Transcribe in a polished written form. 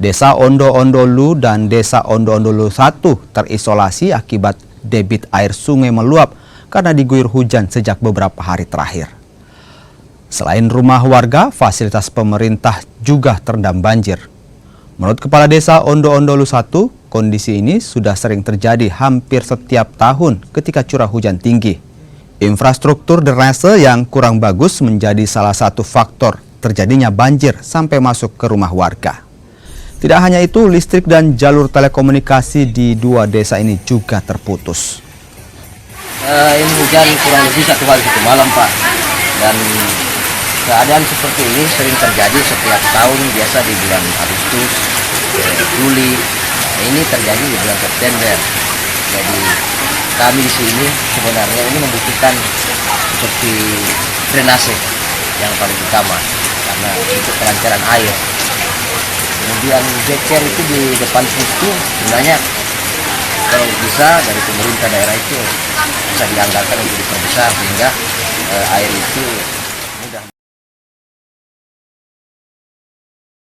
Desa Ondo-Ondolu dan Desa Ondo-Ondolu 1 terisolasi akibat debit air sungai meluap karena diguyur hujan sejak beberapa hari terakhir. Selain rumah warga, fasilitas pemerintah juga terendam banjir. Menurut Kepala Desa Ondo-Ondolu 1, kondisi ini sudah sering terjadi hampir setiap tahun ketika curah hujan tinggi. Infrastruktur drainase yang kurang bagus menjadi salah satu faktor terjadinya banjir sampai masuk ke rumah warga. Tidak hanya itu, listrik dan jalur telekomunikasi di dua desa ini juga terputus. Ini hujan kurang lebih 1 hari 1 malam, Pak. Dan keadaan seperti ini sering terjadi setiap tahun, biasa di bulan Agustus, Juli. Nah, ini terjadi di bulan September. Jadi kami di sini sebenarnya ini membutuhkan seperti drainase yang paling utama karena untuk kelancaran air. Kemudian jecer itu di depan situ sebenarnya kalau bisa dari pemerintah daerah itu bisa dianggarkan untuk diperbesar sehingga air itu